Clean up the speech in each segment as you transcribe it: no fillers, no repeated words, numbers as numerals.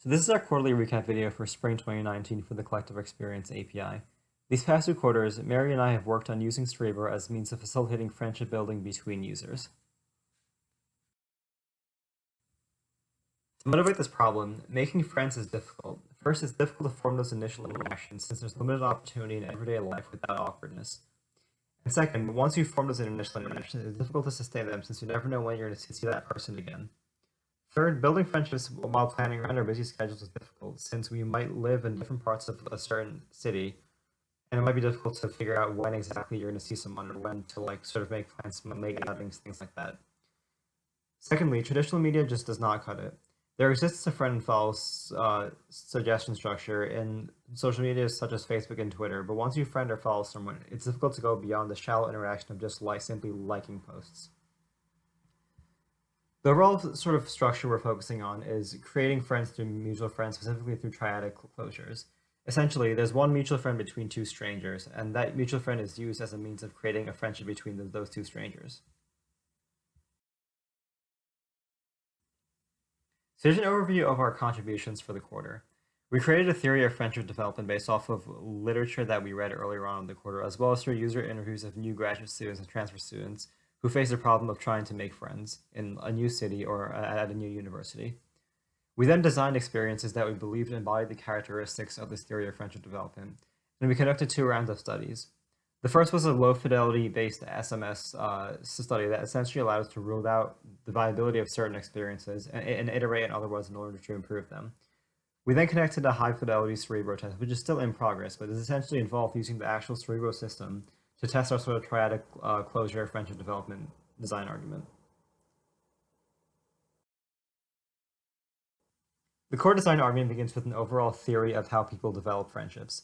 So this is our quarterly recap video for spring 2019 for the Collective Experience API. These past 2 quarters, Mary and I have worked on using Cerebro as a means of facilitating friendship building between users. To motivate this problem, making friends is difficult. First, it's difficult to form those initial interactions since there's limited opportunity in everyday life without awkwardness. And second, once you form those initial interactions, it's difficult to sustain them since you never know when you're going to see that person again. Third, building friendships while planning around our busy schedules is difficult since we might live in different parts of a certain city, and it might be difficult to figure out when exactly you're going to see someone or when to sort of make plans, make outings, things like that. Secondly, traditional media just does not cut it. There exists a friend and follow suggestion structure in social media such as Facebook and Twitter, but once you friend or follow someone, it's difficult to go beyond the shallow interaction of just simply liking posts. The overall sort of structure we're focusing on is creating friends through mutual friends, specifically through triadic closures. Essentially, there's one mutual friend between two strangers, and that mutual friend is used as a means of creating a friendship between those two strangers. So here's an overview of our contributions for the quarter. We created a theory of friendship development based off of literature that we read earlier on in the quarter, as well as through user interviews of new graduate students and transfer students who face the problem of trying to make friends in a new city or at a new university. We then designed experiences that we believed embodied the characteristics of this theory of friendship development, and we conducted 2 rounds of studies. The first was a low-fidelity-based SMS study that essentially allowed us to rule out the viability of certain experiences and iterate on other ones in order to improve them. We then connected a high-fidelity Cerebro test, which is still in progress, but is essentially involved using the actual Cerebro system to test our sort of triadic closure friendship development design argument. The core design argument begins with an overall theory of how people develop friendships.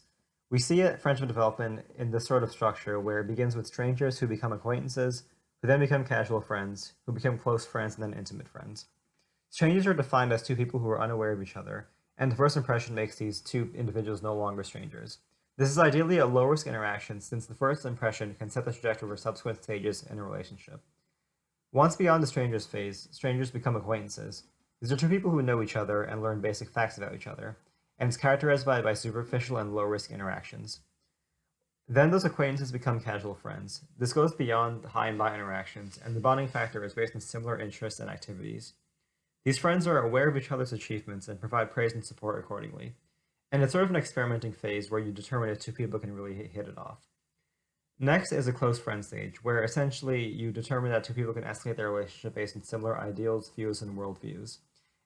We see friendship development in this sort of structure where it begins with strangers who become acquaintances, who then become casual friends, who become close friends, and then intimate friends. Strangers are defined as two people who are unaware of each other, and the first impression makes these two individuals no longer strangers. This is ideally a low-risk interaction since the first impression can set the trajectory for subsequent stages in a relationship. Once beyond the strangers phase, strangers become acquaintances. These are two people who know each other and learn basic facts about each other, and it's characterized by superficial and low-risk interactions. Then those acquaintances become casual friends. This goes beyond high and by interactions, and the bonding factor is based on similar interests and activities. These friends are aware of each other's achievements and provide praise and support accordingly. And it's sort of an experimenting phase where you determine if two people can really hit it off. Next is a close friend stage, where essentially you determine that two people can escalate their relationship based on similar ideals, views, and worldviews.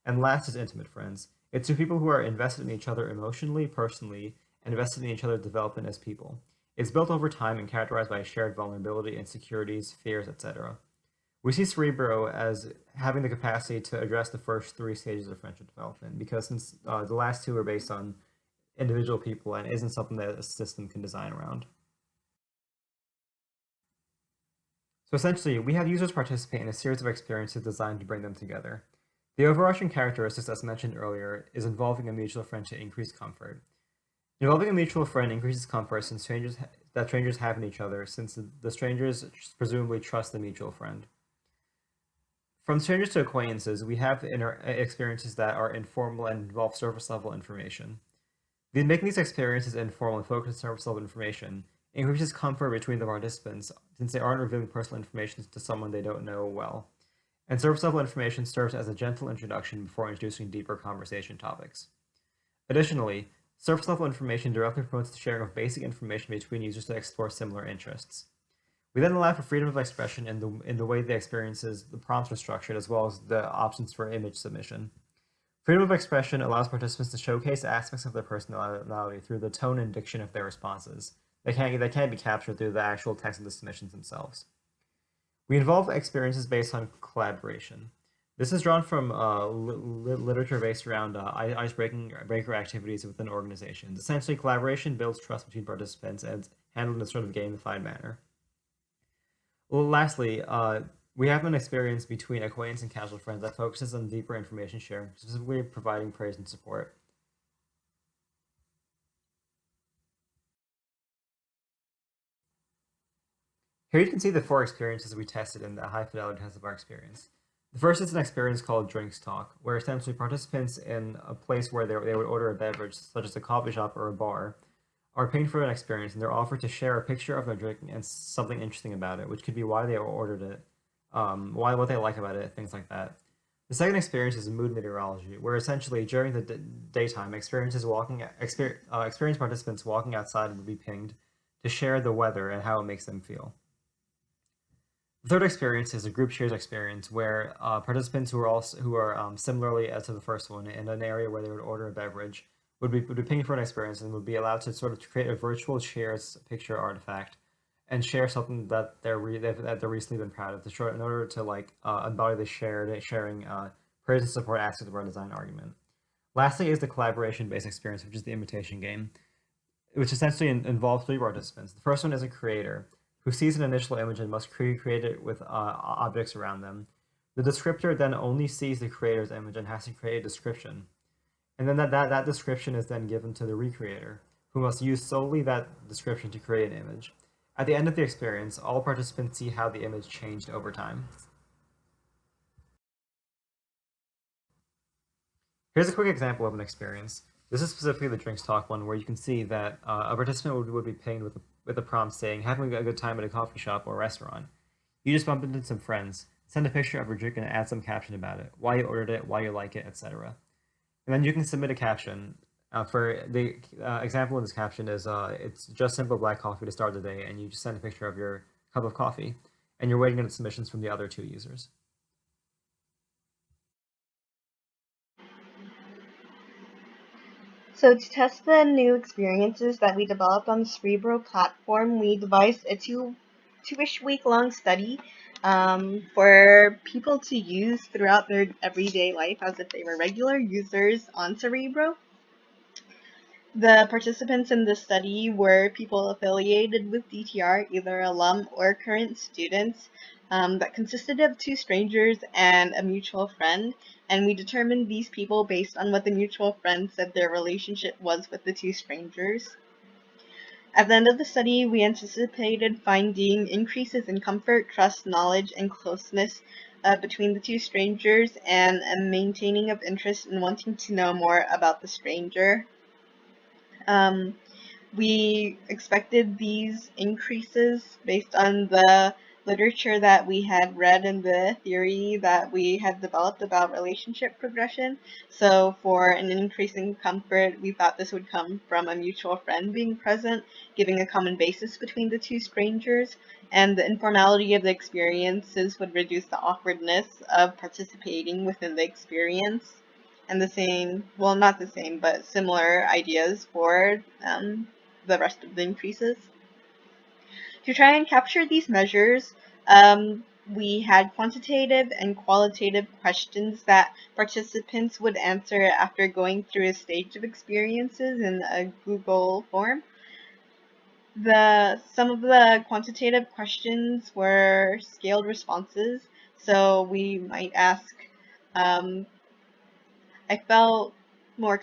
And last is intimate friends. It's two people who are invested in each other emotionally, personally, and invested in each other's development as people. It's built over time and characterized by shared vulnerability, insecurities, fears, etc. We see Cerebro as having the capacity to address the first 3 stages of friendship development because since the last 2 are based on individual people and isn't something that a system can design around. So essentially, we have users participate in a series of experiences designed to bring them together. The overarching characteristics, as mentioned earlier, is involving a mutual friend to increase comfort. Involving a mutual friend increases comfort since strangers have in each other, since the strangers presumably trust the mutual friend. From strangers to acquaintances, we have experiences that are informal and involve surface-level information. Making these experiences informal and focused on surface-level information increases comfort between the participants since they aren't revealing personal information to someone they don't know well. And surface-level information serves as a gentle introduction before introducing deeper conversation topics. Additionally, surface-level information directly promotes the sharing of basic information between users that explore similar interests. We then allow for freedom of expression in the way the prompts are structured, as well as the options for image submission. Freedom of expression allows participants to showcase aspects of their personality through the tone and diction of their responses. They can't be captured through the actual text of the submissions themselves. We involve experiences based on collaboration. This is drawn from literature based around icebreaker activities within organizations. Essentially, collaboration builds trust between participants and is handled in a sort of gamified manner. Well, lastly, we have an experience between acquaintance and casual friends that focuses on deeper information sharing, specifically providing praise and support. Here you can see the 4 experiences we tested in the high fidelity test of our experience. The first is an experience called Drinks Talk, where essentially participants in a place where they would order a beverage, such as a coffee shop or a bar, are paying for an experience and they're offered to share a picture of their drink and something interesting about it, which could be why they ordered it, why what they like about it, things like that. The second experience is mood meteorology, where essentially during the daytime, experienced participants walking outside would be pinged to share the weather and how it makes them feel. The third experience is a group shares experience where participants who are similarly as to the first one in an area where they would order a beverage would be paying for an experience and would be allowed to sort of create a virtual shares picture artifact and share something that they're recently been proud of to show in order to like embody the sharing praise and support aspect of our design argument. Lastly is the collaboration based experience, which is the imitation game, which essentially involves three participants. The first one is a creator who sees an initial image and must create it with objects around them. The descriptor then only sees the creator's image and has to create a description. And then that description is then given to the recreator, who must use solely that description to create an image. At the end of the experience, all participants see how the image changed over time. Here's a quick example of an experience. This is specifically the drinks talk one, where you can see that a participant would be pinged with a prompt saying, having a good time at a coffee shop or restaurant. You just bump into some friends, send a picture of your drink and add some caption about it, why you ordered it, why you like it, etc. And then you can submit a caption. For the example of this caption is, it's just simple black coffee to start the day, and you just send a picture of your cup of coffee, and you're waiting on submissions from the other two users. So to test the new experiences that we developed on the Cerebro platform, we devised a two-ish week-long study for people to use throughout their everyday life as if they were regular users on Cerebro. The participants in this study were people affiliated with DTR, either alum or current students, that consisted of two strangers and a mutual friend. And we determined these people based on what the mutual friend said their relationship was with the two strangers. At the end of the study, we anticipated finding increases in comfort, trust, knowledge, and closeness between the two strangers, and a maintaining of interest in wanting to know more about the stranger. We expected these increases based on the literature that we had read and the theory that we had developed about relationship progression. So for an increase in comfort, we thought this would come from a mutual friend being present, giving a common basis between the two strangers, and the informality of the experiences would reduce the awkwardness of participating within the experience. And the same, well, not the same, but similar ideas for the rest of the increases. To try and capture these measures, we had quantitative and qualitative questions that participants would answer after going through a stage of experiences in a Google form. Some of the quantitative questions were scaled responses, so we might ask, um, I felt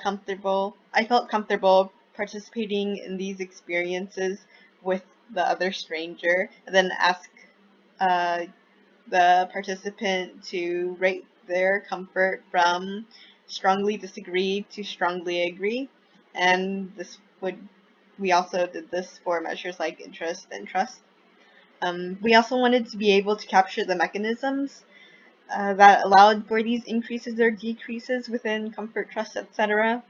comfortable participating in these experiences with the other stranger, and then ask uh, the participant to rate their comfort from strongly disagree to strongly agree. And we also did this for measures like interest and trust. We also wanted to be able to capture the mechanisms that allowed for these increases or decreases within comfort, trust, etc.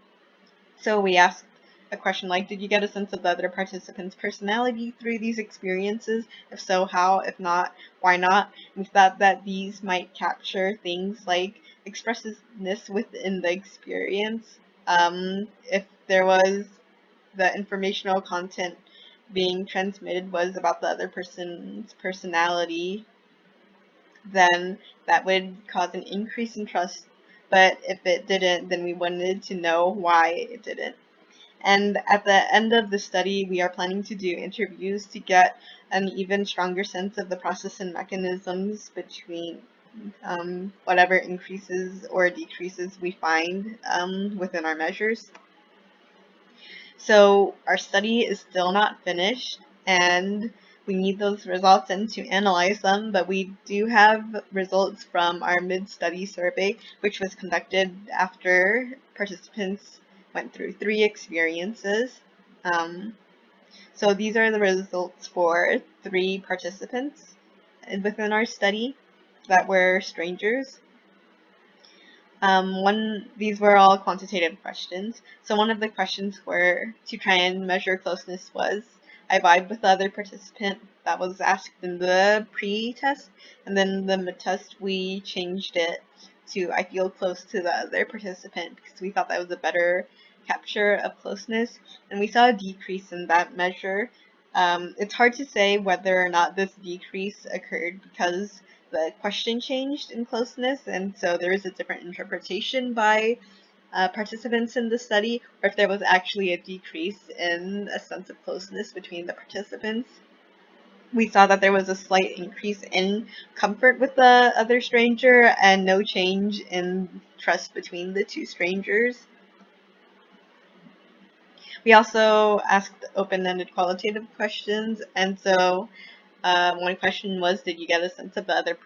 So we asked a question like, did you get a sense of the other participants' personality through these experiences? If so, how? If not, why not? We thought that these might capture things like expressiveness within the experience. If there was the informational content being transmitted was about the other person's personality, then that would cause an increase in trust. But if it didn't, then we wanted to know why it didn't. And at the end of the study, we are planning to do interviews to get an even stronger sense of the process and mechanisms between whatever increases or decreases we find within our measures. So our study is still not finished, and we need those results and to analyze them, but we do have results from our mid-study survey, which was conducted after participants went through 3 experiences. So these are the results for 3 participants within our study that were strangers. These were all quantitative questions. So one of the questions were to try and measure closeness was, I vibed with the other participant. That was asked in the pre-test, and then the mid-test we changed it to I feel close to the other participant because we thought that was a better capture of closeness, and we saw a decrease in that measure. It's hard to say whether or not this decrease occurred because the question changed in closeness, and so there is a different interpretation by participants in the study, or if there was actually a decrease in a sense of closeness between the participants. We saw that there was a slight increase in comfort with the other stranger and no change in trust between the 2 strangers. We also asked open-ended qualitative questions, and so one question was, did you get a sense of the other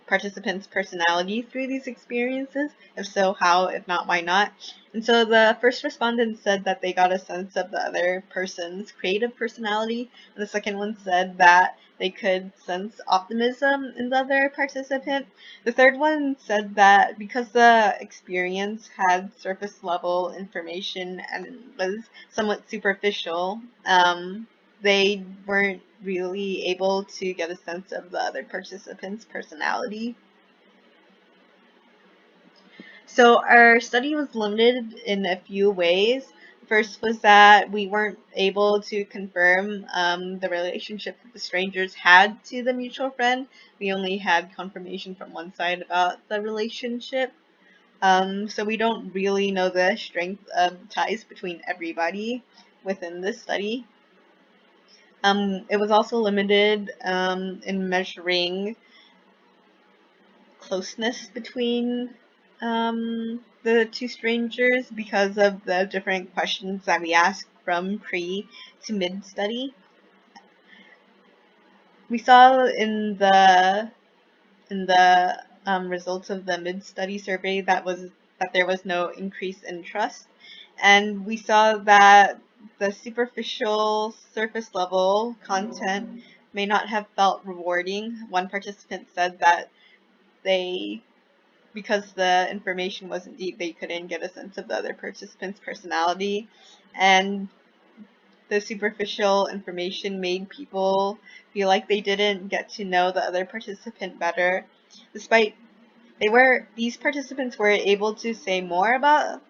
participant's personality through these experiences? If so, how? If not, why not? And so the first respondent said that they got a sense of the other person's creative personality, and the second one said that they could sense optimism in the other participant. The third one said that because the experience had surface level information and was somewhat superficial, they weren't really able to get a sense of the other participant's personality. So our study was limited in a few ways. First was that we weren't able to confirm the relationship that the strangers had to the mutual friend. We only had confirmation from one side about the relationship. So we don't really know the strength of ties between everybody within this study. It was also limited in measuring closeness between the 2 strangers because of the different questions that we asked from pre to mid study. We saw in the results of the mid study survey that there was no increase in trust, and we saw that the superficial surface level content may not have felt rewarding. One participant said that because the information wasn't deep, they couldn't get a sense of the other participant's personality, and the superficial information made people feel like they didn't get to know the other participant better. Despite these participants were able to say more about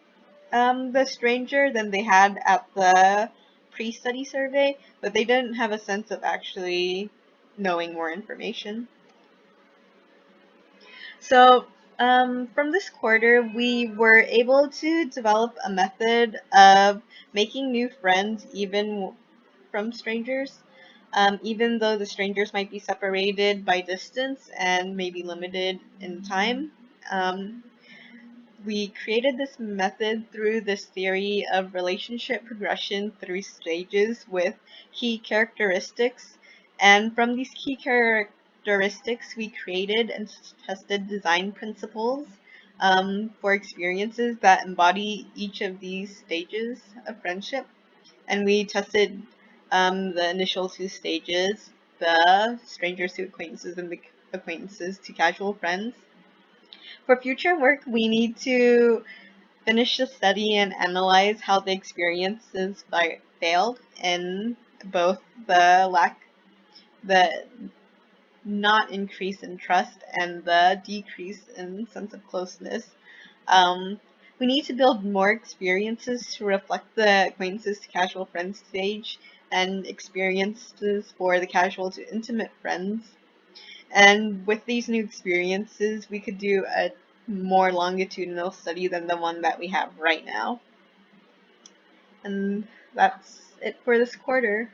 the stranger than they had at the pre-study survey, but they didn't have a sense of actually knowing more information. So from this quarter, we were able to develop a method of making new friends even from strangers. Even though the strangers might be separated by distance and maybe limited in time. We created this method through this theory of relationship progression through stages with key characteristics. And from these key characteristics, we created and tested design principles for experiences that embody each of these stages of friendship. And we tested the initial 2 stages, the strangers to acquaintances and the acquaintances to casual friends. For future work, we need to finish the study and analyze how the experiences failed in both the not increase in trust and the decrease in sense of closeness. We need to build more experiences to reflect the acquaintances to casual friends stage and experiences for the casual to intimate friends. And with these new experiences, we could do a more longitudinal study than the one that we have right now. And that's it for this quarter.